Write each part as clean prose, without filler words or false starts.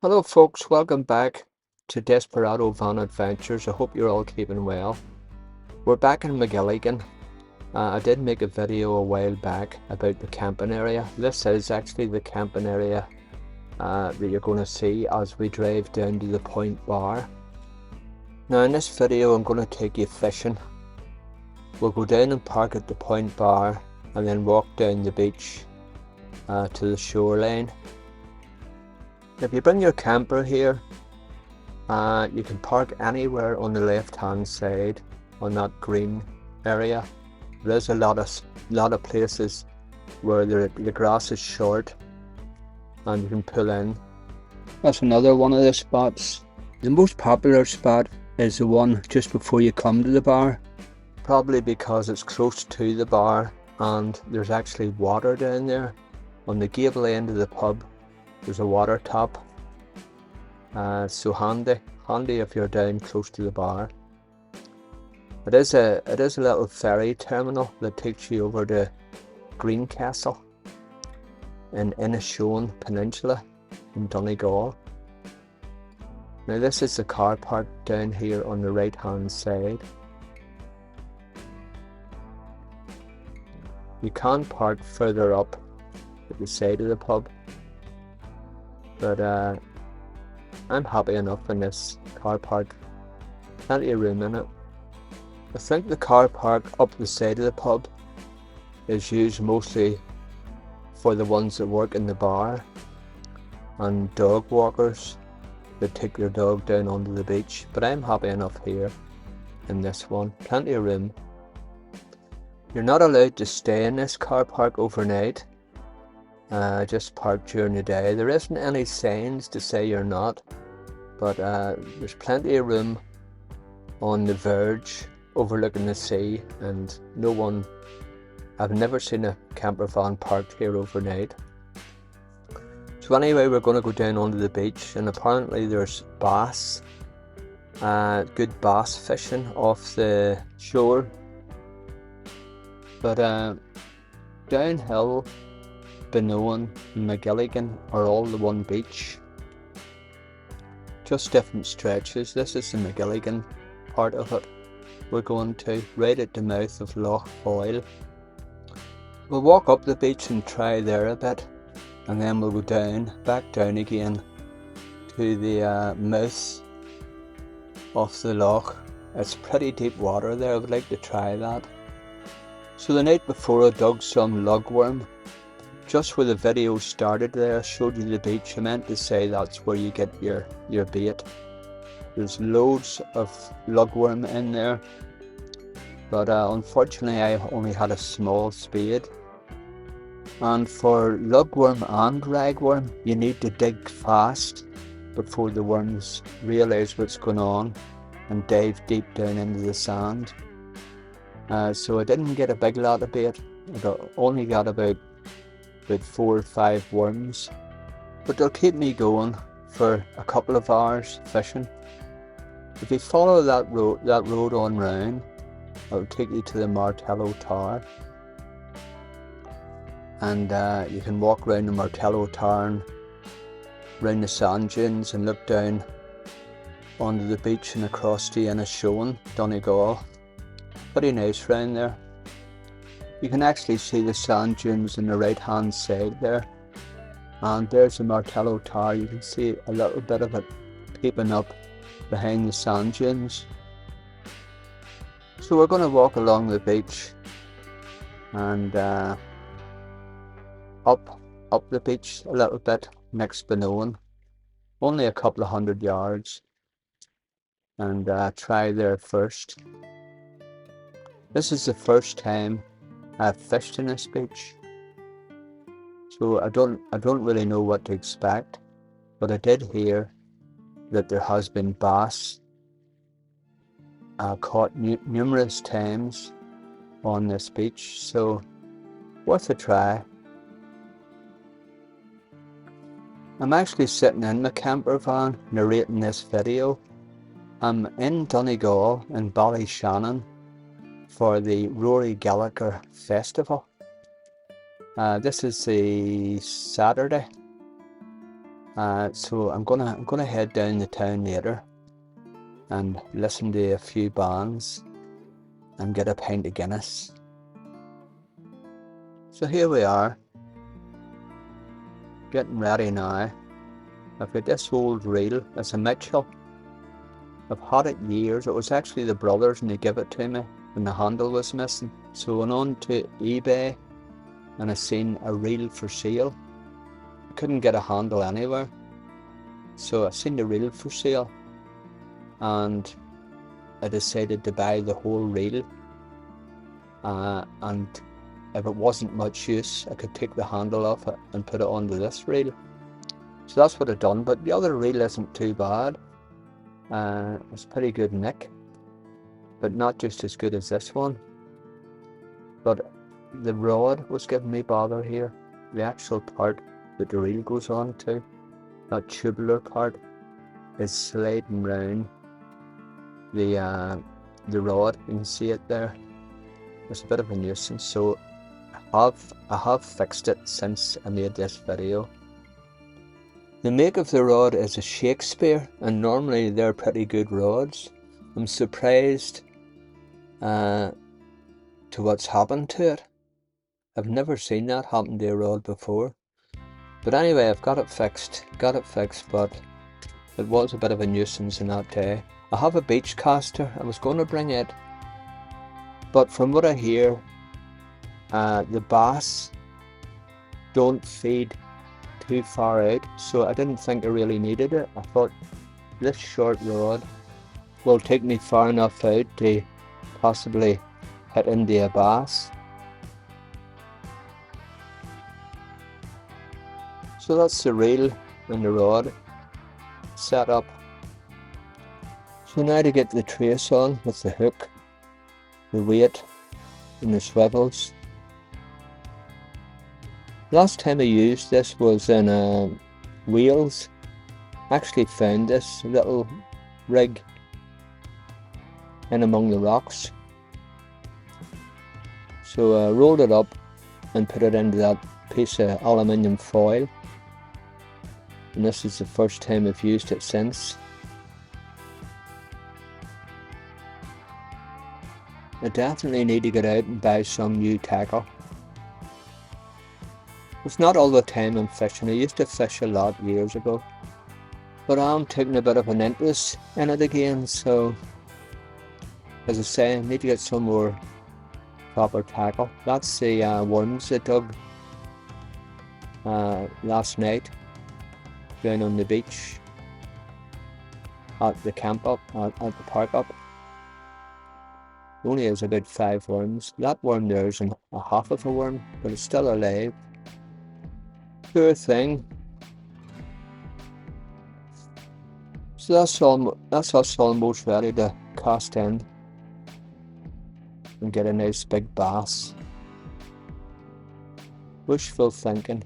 Hello folks, welcome back to Desperado Van Adventures. I hope you're all keeping well. We're back in Magilligan. I did make a video a while back about the camping area. This is actually the camping area that you're going to see as we drive down to the Point Bar. Now in this video I'm going to take you fishing. We'll go down and park at the Point Bar and then walk down the beach to the shoreline. If you bring your camper here, you can park anywhere on the left hand side on that green area. There's a lot of places where the grass is short and you can pull in. That's another one of the spots. The most popular spot is the one just before you come to the bar, probably because it's close to the bar and there's actually water down there. On the gable end of the pub there's a water tap, so handy if you're down close to the bar. It is a little ferry terminal that takes you over to Greencastle in Inishowen Peninsula in Donegal. Now this is the car park down here on the right hand side. You can park further up at the side of the pub, but I'm happy enough in this car park. Plenty of room in it. I think the car park up the side of the pub is used mostly for the ones that work in the bar and dog walkers that take their dog down onto the beach, but I'm happy enough here in this one. Plenty of room. You're not allowed to stay in this car park overnight. Just park during the day. There isn't any signs to say you're not, but there's plenty of room on the verge overlooking the sea, and I've never seen a camper van parked here overnight. So anyway, we're going to go down onto the beach, and apparently there's bass, good bass fishing off the shore, but downhill Benowan and Magilligan are all the one beach, just different stretches. This is the Magilligan part of it we're going to, right at the mouth of Loch Foyle. We'll walk up the beach and try there a bit, and then we'll go back down again to the mouth of the loch. It's pretty deep water there. I would like to try that. So the night before I dug some lugworm. Just where the video started there, I showed you the beach. I meant to say that's where you get your bait. There's loads of lugworm in there, but unfortunately I only had a small spade. And for lugworm and ragworm, you need to dig fast before the worms realise what's going on and dive deep down into the sand. So I didn't get a big lot of bait. I only got about 4 or 5 worms, but they'll keep me going for a couple of hours fishing. If you follow that road on round, it'll take you to the Martello Tower, and you can walk around the Martello Tower and round the sand dunes and look down onto the beach and across to Inishowen, Donegal. Pretty nice round there. You can actually see the sand dunes on the right hand side there, and there's the Martello Tower. You can see a little bit of it peeping up behind the sand dunes. So we're going to walk along the beach and up the beach a little bit next Benowan, only a couple of 100 yards, and try there first. This is the first time I've fished in this beach, so I don't really know what to expect, but I did hear that there has been bass caught numerous times on this beach, so worth a try. I'm actually sitting in my camper van narrating this video. I'm in Donegal in Ballyshannon for the Rory Gallagher Festival. This is the Saturday, So I'm gonna head down the town later and listen to a few bands and get a pint of Guinness. So here we are, getting ready now. I've got this old reel. It's a Mitchell. I've had it years. It was actually the brothers and they gave it to me when the handle was missing. So I went on to eBay and I seen a reel for sale. I couldn't get a handle anywhere. So I seen the reel for sale and I decided to buy the whole reel. And if it wasn't much use, I could take the handle off it and put it onto this reel. So that's what I've done, but the other reel isn't too bad. It's pretty good nick, but not just as good as this one. But the rod was giving me bother here. The actual part that the reel goes on to, that tubular part, is sliding round the rod. You can see it there. It's a bit of a nuisance, so I have fixed it since I made this video. The make of the rod is a Shakespeare, and normally they're pretty good rods. I'm surprised to what's happened to it. I've never seen that happen to a rod before. But anyway, I've got it fixed, but it was a bit of a nuisance in that day. I have a beach caster. I was going to bring it, but from what I hear, the bass don't feed too far out, so I didn't think I really needed it. I thought this short rod will take me far enough out to possibly hit into a bass. So that's the reel and the rod set up. So now to get the trace on with the hook, the weight and the swivels. Last time I used this was in Wales. I actually found this little rig in among the rocks. So I rolled it up and put it into that piece of aluminium foil. And this is the first time I've used it since. I definitely need to get out and buy some new tackle. It's not all the time I'm fishing. I used to fish a lot years ago, but I'm taking a bit of an interest in it again. So, as I say, I need to get some more proper tackle. That's the worms I dug last night down on the beach at the camp up, at the park up. Only has about 5 worms. That worm there isn't a half of a worm, but it's still alive. Poor thing. So that's us almost ready to cast in and get a nice big bass. Wishful thinking.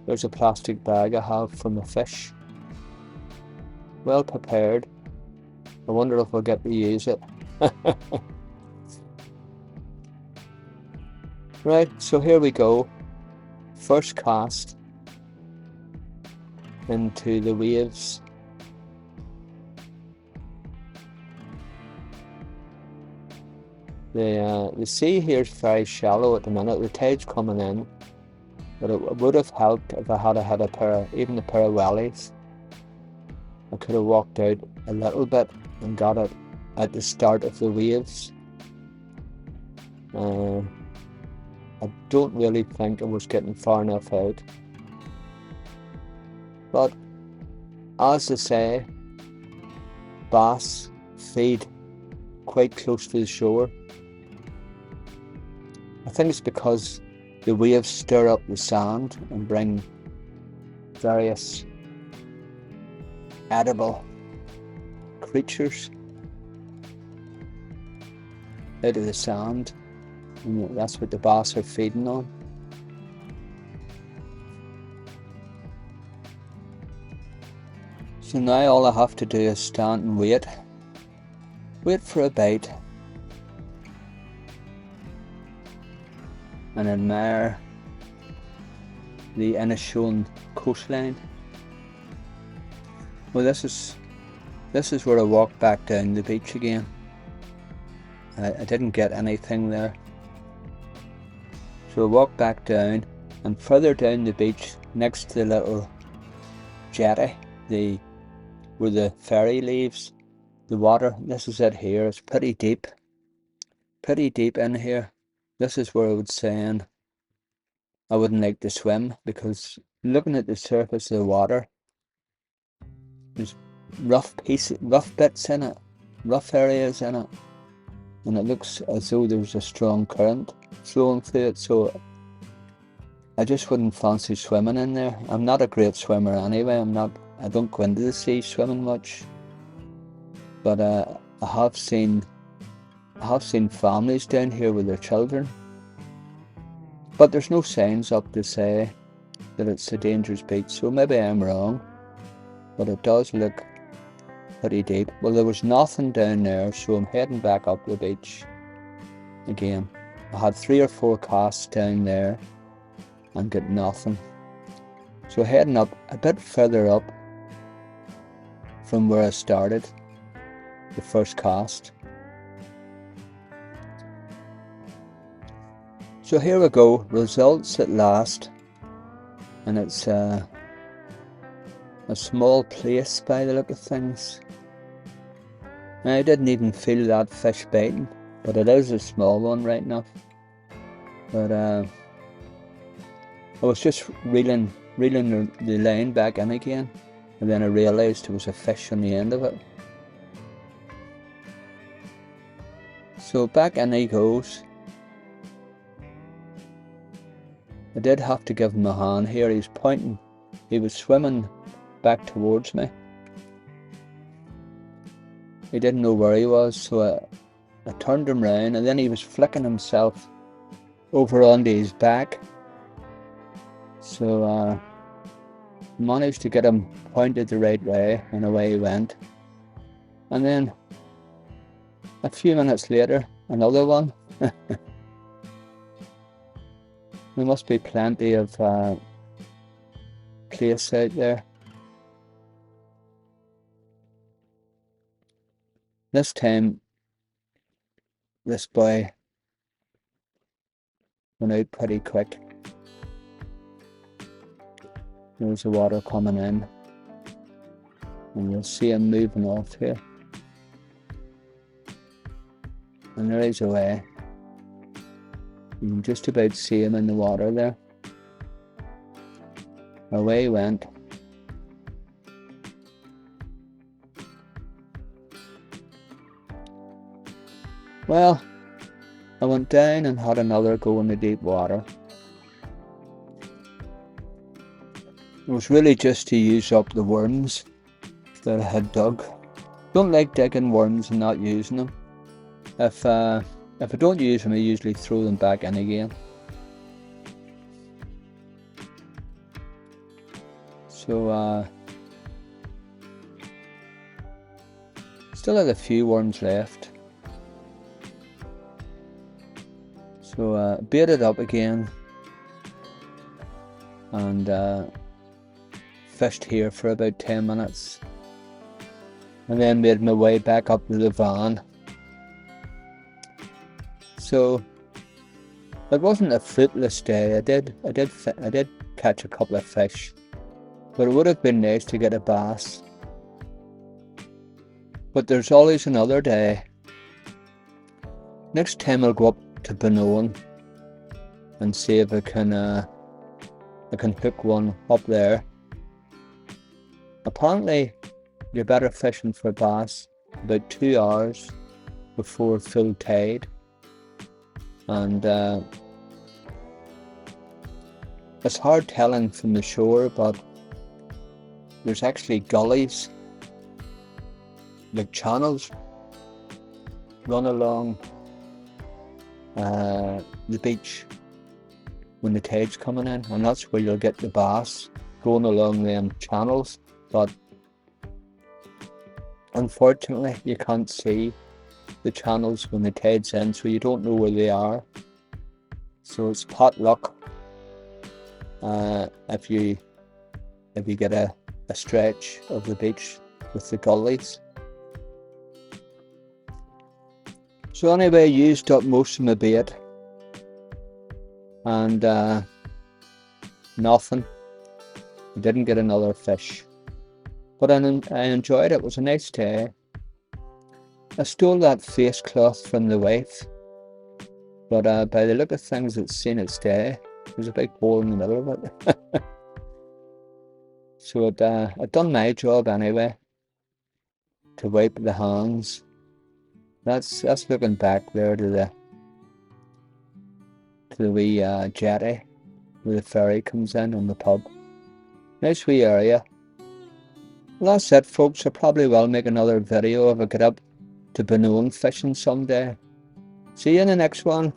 There's a plastic bag I have for my fish. Well prepared. I wonder if I'll get to use it. Right, so here we go. First cast into the waves. The sea here is very shallow at the minute. The tide's coming in, but it would have helped if I had had a pair of wellies. I could have walked out a little bit and got it at the start of the waves. I don't really think I was getting far enough out. But as I say, bass feed quite close to the shore. I think it's because the waves stir up the sand and bring various edible creatures out of the sand. And that's what the bass are feeding on. So now all I have to do is stand and wait for a bite and admire the Inishowen coastline. Well, this is where I walked back down the beach again. I didn't get anything there, so I walked back down, and further down the beach, next to the little jetty, where the ferry leaves the water. This is it here. It's pretty deep in here. This is where I was saying I wouldn't like to swim, because looking at the surface of the water, there's rough bits in it, rough areas in it, and it looks as though there's a strong current flowing through it, so I just wouldn't fancy swimming in there. I'm not a great swimmer anyway. I don't go into the sea swimming much, but I have seen families down here with their children, but there's no signs up to say that it's a dangerous beach, so maybe I'm wrong, but it does look pretty deep. Well, there was nothing down there, so I'm heading back up the beach again. I had 3 or 4 casts down there and got nothing, so heading up a bit further up from where I started the first cast. So here we go, results at last, and it's a small place by the look of things. Now, I didn't even feel that fish biting, but it is a small one right enough. But I was just reeling the line back in again, and then I realised there was a fish on the end of it. So back in he goes. I did have to give him a hand here. He's pointing, he was swimming back towards me. He didn't know where he was, so I turned him round, and then he was flicking himself over onto his back. So I managed to get him pointed the right way, and away he went. And then a few minutes later, another one. There must be plenty of place out there. This time, this boy went out pretty quick. There's the water coming in, and you'll see him moving off here. And there he's away. You can just about see him in the water there. Away he went. Well, I went down and had another go in the deep water. It was really just to use up the worms that I had dug. Don't like digging worms and not using them. If I don't use them, I usually throw them back in again. So still had a few worms left. So baited up again, and fished here for about 10 minutes, and then made my way back up to the van. So it wasn't a fruitless day. I did catch a couple of fish, but it would have been nice to get a bass. But there's always another day. Next time I'll go up to Benowan and see if I can hook one up there. Apparently you're better fishing for bass about 2 hours before full tide, and it's hard telling from the shore, but there's actually gullies, like channels, run along the beach when the tide's coming in, and that's where you'll get the bass going along them channels. But unfortunately you can't see the channels when the tide's in, so you don't know where they are. So it's pot luck if you get a stretch of the beach with the gullies. So anyway, used up most of my bait, and nothing. Didn't get another fish, but I enjoyed it. It was a nice day. I stole that face cloth from the wife, but by the look of things, it's seen its day. There's a big hole in the middle of it. So it done my job anyway, to wipe the hands. That's looking back there to the wee jetty where the ferry comes in on the pub. Nice wee area. Well, that's it, folks. I probably will make another video if I get up to Benone fishing someday. See you in the next one.